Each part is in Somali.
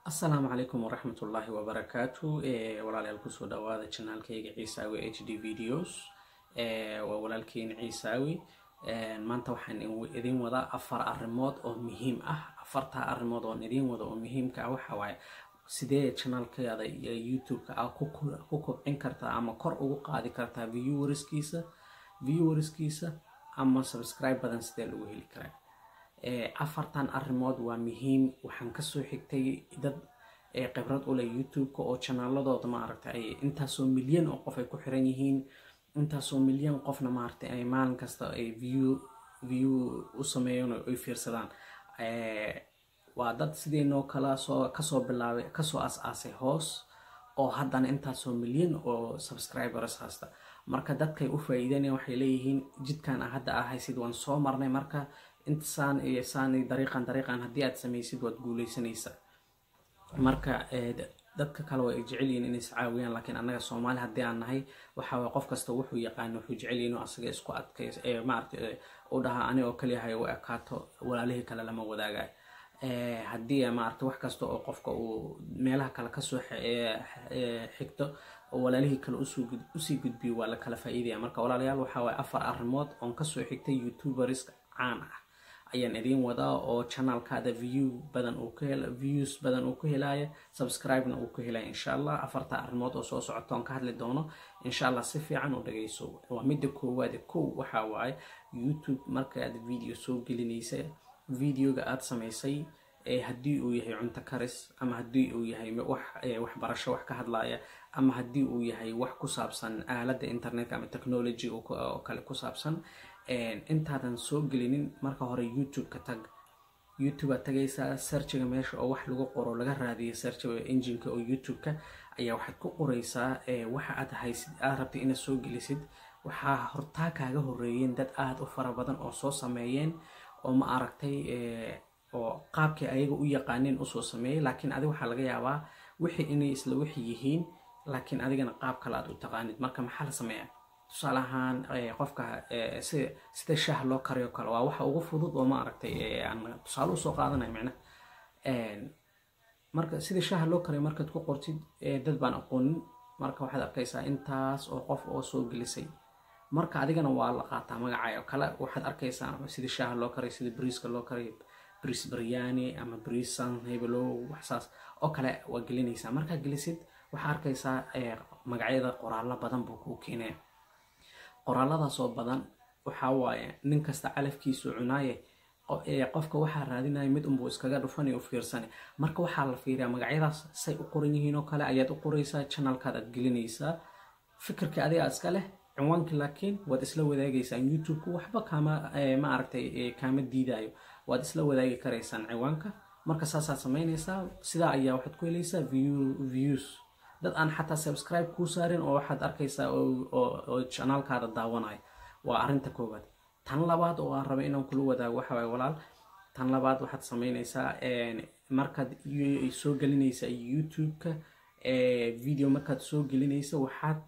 السلام عليكم ورحمة الله وبركاته. walaalyaal kusoo dhawaada channelkayga Ciisaawi HD videos. walaalkiin Ciisaawi maanta waxaan idin wadaa afar arrimood oo muhiim ah. afarta arrimood oo idin wada oo muhiimka ah waxa waaye sidee channelkayada iyo YouTube-ka aad ku kobcin kartaa ama kor ugu qaadi kartaa viewerskiisa ama subscribe badan sidee lagu heli karaa. afartan arrimood waa muhiim. waxaan ka soo xigtay dad khibrad u leh YouTube-ka oo channel-adooda ay intaasoo milyan oo qof ay ku xiran yihiin, intaasoo milyan qofna ay maalin kasta ay view u sameeyaan oo ay fiirsadaan. waa dad sideenoo kala kasoo bilaabay, kasoo aas-aasay hoos oo haddana intaasoo milyan oo subscribers haysta. marka dadkay u faa'iideynayaan waxay leeyihiin jidkan hadda ahaysid waan soo marnay, marka intaan iyo saan dariiqan haddii aad samaysid waad guuleysanaysaa. marka dadka kale way jecel yihiin inay iscaawiyaan, laakiin annaga Soomaali haddii aan nahay waxa way qof kasta wuxuu yaqaan wuxuu jecel yahay inuu asaga isku adkeeyo oo dhaha ani oo kaliya hay u ekaato walaalihii kale lama wadaagayo. haddii wax kasta oo qofka uu meelaha kale ka soo xigto oo walaalihii kale usii gudbiyo waa la kala faa'iidaya. marka walaalayaal waxa way afar arrimood oo ka soo xigtay YouTubers caan ah ayaan idin wadaa oo channelkaada views badan uu ku helaya, subscribe-na uu ku helaya insha Allah. afarta arrimood oo soo socota aan ka hadli doono insha Allah, si fiican u dhageyso. waa midda koowaad. waxa waaye YouTube marka aad video soo gelinaysa, videoga aad samaysay haddii uu yahay cunto karis ama haddii uu yahay waxbarasho wax ka hadlaya ama haddii uu yahay wax ku saabsan aaladda internetka ama technology oo kale ku saabsan, intaadan soo gelinin marka hore YouTube-ka tag. YouTube aad tagaysaa, searchiga meesha oo wax lagu qoro laga raadiyo search engine-ka oo YouTube-ka ayaa waxaad ku qoraysaa waxa aad haysid aad rabtay inaad soo gelisid. waxaa hortaa kaaga horeeyeen dad aad u fara badan oo soo sameeyeen oo oo qaabkii ayaga u yaqaaneen u soo sameeyay, laakiin adiga waxaa laga yaabaa wixii inay isla wixii yihiin laakiin adigana qaab kale aad u taqaanid. marka maxaa la sameeyaa? tusaale ahaan qofka sida shaah loo kariyo kale waa waxa ugu fudud oo aan tusaale usoo qaadanay marka sida shaah loo kariyo markaad ku qortid dad baan aqoonin, marka waxaad arkaysaa intaas oo qof oo soo gelisay. marka adigana waa la qaataa magacaayo kale, waxaad arkaysaa sida shaah loo kariyo, sida bariiska loo kariyo, bariis biryani ama bariis san hebelo waxsaas oo kale waa gelinaysaa. markaad gelisid waxaad arkaysaa magacyada qoraallo badan buu kuu keenaya. qoraaladaas oo badan waxa waaye nin kasta calafkiisu cunaaye qofka waxaa raadinaya mid unbuu iskaga dhufanay u fiirsanay. marka waxaa la fiiriyaa magacyadaas say u qoran yihiin oo kale ayaad u qoraysaa, channelkaad aad gelinaysaa. fikirka adiga iska leh, cinwaanka laakiin waad isla wadaagaysaa. YouTube-ku waxba kaama diidayo, waad isla wadaagi karaysaan cinwaanka. marka saasaad samaynaysaa, sidaa ayaa waxaad ku helaysaa views dad aan xataa subscribe kuu saarin oo waxaad arkaysaa oo channelkaada daawanayo. waa arrinta koowaad. tan labaad oo aan rabo inaan kula wadaago waxa waaye walaal, tan labaad waxaad samaynaysaa markaad soo gelinaysa YouTube-ka video markaad soo gelinaysa waxaad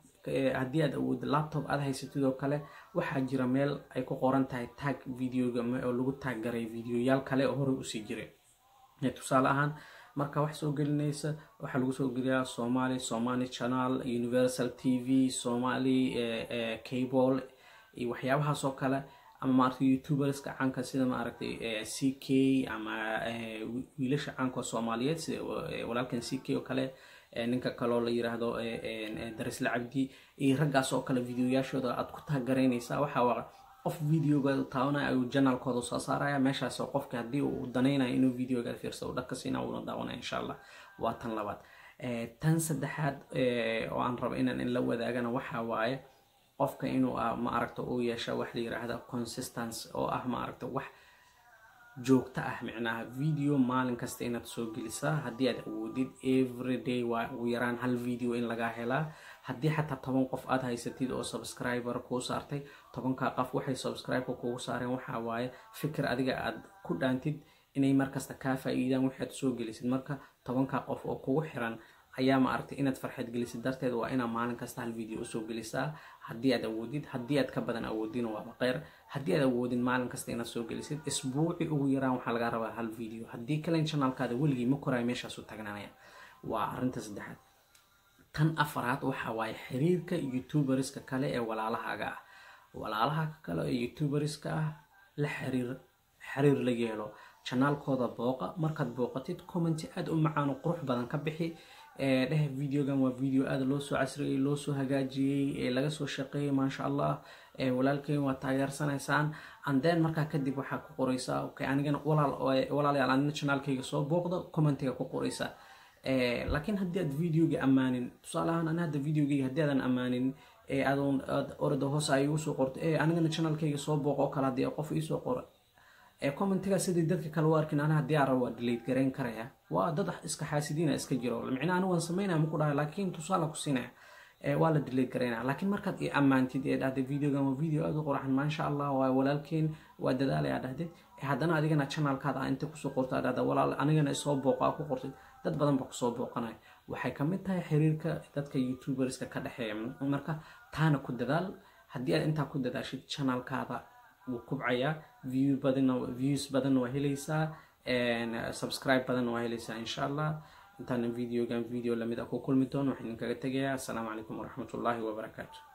haddii aad awood laptop aad haysatid oo kale waxaa jira meel ay ku qoran tahay tag videoga oo lagu tag garay videoyaal kale oo horey usii jiray. tusaale ahaan marka wax soo gelinaysa waxaa lagu soo geliyaa Somali channel, Universal TV, Somali cable iyo waxyaabahaas oo kale, ama YouTubers caanka sida CK ama wiilasha caanka Soomaaliyeed sida walaalkan CK oo kale, ninka kale oo la yiraahdo Darisla Cabdi iyo raggaas oo kale videoyaashooda aad ku taagaraynaysaa. waxa qof videoga taabanaya ayuu channelkooda soo saaraya meeshaas oo qofka haddii uu danaynayo inuu videoga fiirsado dhaqka siina uu daawanaya insha Allah. waa tan labaad. tan saddexaad oo aan rabo inaan la wadaagana waxa waaye qofka inuu uu yeesho wax la yiraahdo consistency oo wax joogta ah. video maalin kasta inaad soo gelisaa. haddii aad awoodid every day waa ugu yaraan hal video in laga helaa. haddii xataa 10 qof aad haysatid oo subscriber kuu saartay, 10ka qof waxay subscribe kugu saareen waxa waaye fikir adiga aad ku dhaantid inay markasta ka faa'iidaan waxaad soo gelisid. marka 10ka qof oo kugu xiran ayaa ma aragtay inaad farxad gelisid darteed waa inaad maalin kasta hal video usoo gelisaa haddii aad awoodid. haddii aad ka badan awoodin waa baqeer. haddii aad awoodin maalin kasta inaad soo gelisid isbuuci ugu yaraan waxaa laga rabaa hal video. haddii kale channelkaada weligii ma korayo meeshaas u tagnanaya. waa arrinta saddexaad. tan afaraad waxa waaye xiriirka youtuberska kale ee walaalahaaga ah. walaalaha kale ee youtuberska ah la xiriir la yeelo. channelkooda booqa. markaad booqatid comment aad u macaan oo qurux badan ka bixi. dheh videogan waa video aad loo soo casriyay, loo soo hagaajiyay, laga soo shaqeeyay maasha Allah. walaalkeen waa taageersanaysaan. and then markaa kadib waxaa ku qoraysaa okay anigana walaalayaal anina channelkayga soo booqda commentiga ku qoraysaa. laakiin haddii aad videoga amaanin, tusaale ahaan ana hadda videogayga haddii aadan amaanin aad orada hoos ay igu soo qorto anigana channelkayga soo booqo oo kale haddii qof iisoo qoro commentiga sidii dadka kale u arkin ana haddii aan rabo waa delete garayn karaya. waa dad iska xaasidiina iska jiro micnaha anigu waan samaynaya ma ku dhahay laakiin tusaale ku siinaya waa la delete garaynaya. laakiin markaad i ammaantid dhahday videogan waa video aad u qurxan maasha Allah waa walaalkeen waa dadaalaya dhahdid haddana adigana channelkaada inta kusoo qorto dhahda walaal anigana isoo booqa ku qortid dad badan ba kusoo booqanay. waxay ka mid tahay xiriirka dadka youtuberska ka dhaxeeya. marka taana ku dadaal. haddii aad intaa ku dadaashid channelkaada wuu kubcayaa. views badan waa helaysaa. subscribe badan waa helaysaa insha Allah. intaan video lamid ah ku kulmi doono waxaan idinkaga tegayaa. Assalaamu calaykum waraxmatullaahi wabarakaatuh.